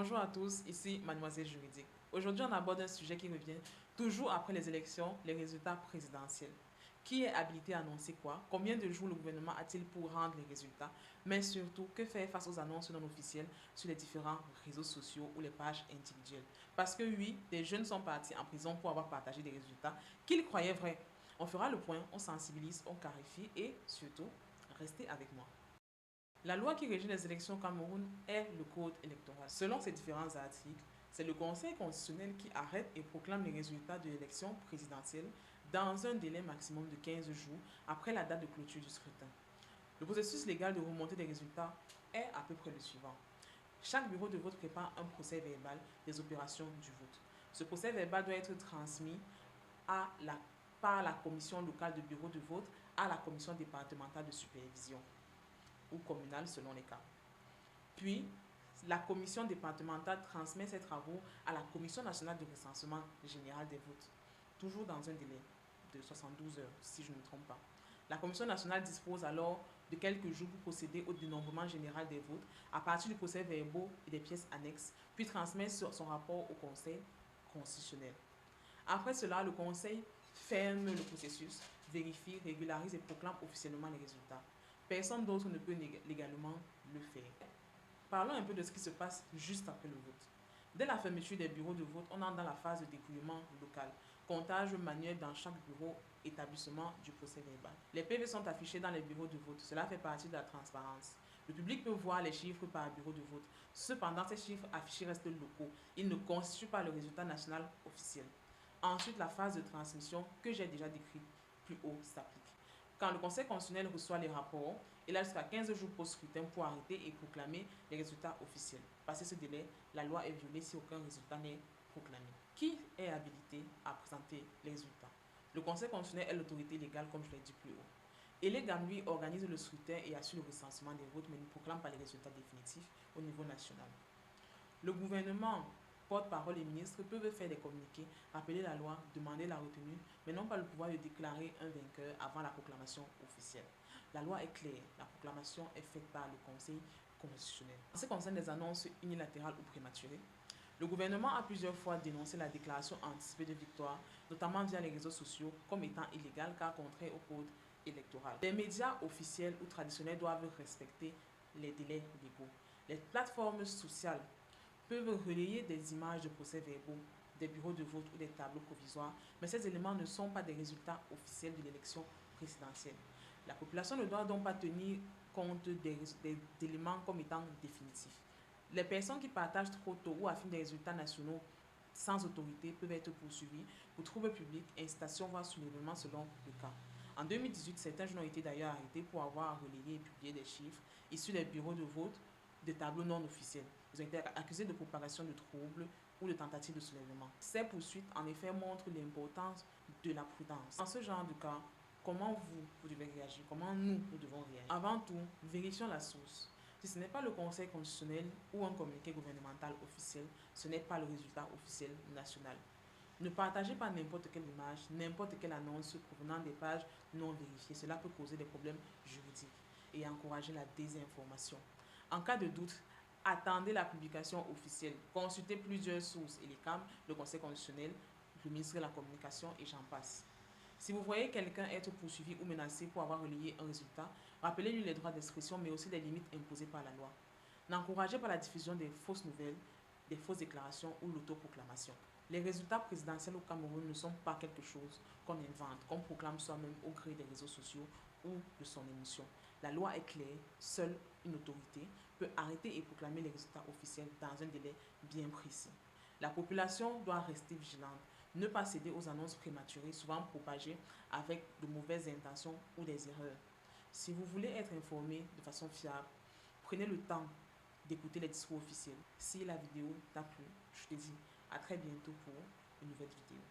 Bonjour à tous, ici Mademoiselle Juridique. Aujourd'hui, on aborde un sujet qui revient toujours après les élections, les résultats présidentiels. Qui est habilité à annoncer quoi? Combien de jours le gouvernement a-t-il pour rendre les résultats? Mais surtout, que faire face aux annonces non officielles sur les différents réseaux sociaux ou les pages individuelles? Parce que oui, des jeunes sont partis en prison pour avoir partagé des résultats qu'ils croyaient vrais. On fera le point, on sensibilise, on clarifie et surtout, restez avec moi. La loi qui régit les élections au Cameroun est le code électoral. Selon ces différents articles, c'est le Conseil constitutionnel qui arrête et proclame les résultats de l'élection présidentielle dans un délai maximum de 15 jours après la date de clôture du scrutin. Le processus légal de remontée des résultats est à peu près le suivant. Chaque bureau de vote prépare un procès verbal des opérations du vote. Ce procès verbal doit être transmis par la commission locale de bureau de vote à la commission départementale de supervision ou communale selon les cas. Puis, la commission départementale transmet ses travaux à la commission nationale de recensement général des votes, toujours dans un délai de 72 heures, si je ne me trompe pas. La commission nationale dispose alors de quelques jours pour procéder au dénombrement général des votes à partir du procès verbaux et des pièces annexes, puis transmet son rapport au Conseil constitutionnel. Après cela, le Conseil ferme le processus, vérifie, régularise et proclame officiellement les résultats. Personne d'autre ne peut légalement le faire. Parlons un peu de ce qui se passe juste après le vote. Dès la fermeture des bureaux de vote, on entre dans la phase de dépouillement local. Comptage manuel dans chaque bureau, établissement du procès verbal. Les PV sont affichés dans les bureaux de vote. Cela fait partie de la transparence. Le public peut voir les chiffres par bureau de vote. Cependant, ces chiffres affichés restent locaux. Ils ne constituent pas le résultat national officiel. Ensuite, la phase de transmission que j'ai déjà décrite plus haut s'applique. Quand le Conseil constitutionnel reçoit les rapports, il a jusqu'à 15 jours post-scrutin pour arrêter et proclamer les résultats officiels. Passé ce délai, la loi est violée si aucun résultat n'est proclamé. Qui est habilité à présenter les résultats? Le Conseil constitutionnel est l'autorité légale, comme je l'ai dit plus haut. Et les GAM, lui, organise le scrutin et assure le recensement des votes, mais ne proclame pas les résultats définitifs au niveau national. Le gouvernement, porte-parole et ministres peuvent faire des communiqués, rappeler la loi, demander la retenue, mais n'ont pas le pouvoir de déclarer un vainqueur avant la proclamation officielle. La loi est claire, la proclamation est faite par le Conseil constitutionnel. En ce qui concerne les annonces unilatérales ou prématurées, le gouvernement a plusieurs fois dénoncé la déclaration anticipée de victoire, notamment via les réseaux sociaux, comme étant illégale car contraire au code électoral. Les médias officiels ou traditionnels doivent respecter les délais légaux. Les plateformes sociales peuvent relayer des images de procès-verbaux, des bureaux de vote ou des tableaux provisoires, mais ces éléments ne sont pas des résultats officiels de l'élection présidentielle. La population ne doit donc pas tenir compte d'éléments comme étant définitifs. Les personnes qui partagent trop tôt ou affirment des résultats nationaux sans autorité peuvent être poursuivies pour troubles publics, incitation voire soulèvement selon le cas. En 2018, certains jeunes ont été d'ailleurs arrêtés pour avoir relayé et publié des chiffres issus des bureaux de vote de tableaux non officiels. Ils ont été accusés de propagation de troubles ou de tentative de soulèvement. Ces poursuites, en effet, montrent l'importance de la prudence. Dans ce genre de cas, comment vous devez réagir? Comment nous devons réagir? Avant tout, vérifions la source. Si ce n'est pas le Conseil constitutionnel ou un communiqué gouvernemental officiel, ce n'est pas le résultat officiel national. Ne partagez pas n'importe quelle image, n'importe quelle annonce provenant des pages non vérifiées. Cela peut causer des problèmes juridiques et encourager la désinformation. En cas de doute, attendez la publication officielle. Consultez plusieurs sources et les CAM, le Conseil constitutionnel, le ministre de la Communication et j'en passe. Si vous voyez quelqu'un être poursuivi ou menacé pour avoir relayé un résultat, rappelez-lui les droits d'expression mais aussi les limites imposées par la loi. N'encouragez pas la diffusion des fausses nouvelles, des fausses déclarations ou l'autoproclamation. Les résultats présidentiels au Cameroun ne sont pas quelque chose qu'on invente, qu'on proclame soi-même au gré des réseaux sociaux ou de son émission. La loi est claire, seule une autorité peut arrêter et proclamer les résultats officiels dans un délai bien précis. La population doit rester vigilante, ne pas céder aux annonces prématurées, souvent propagées avec de mauvaises intentions ou des erreurs. Si vous voulez être informé de façon fiable, prenez le temps d'écouter les discours officiels. Si la vidéo t'a plu, je te dis à très bientôt pour une nouvelle vidéo.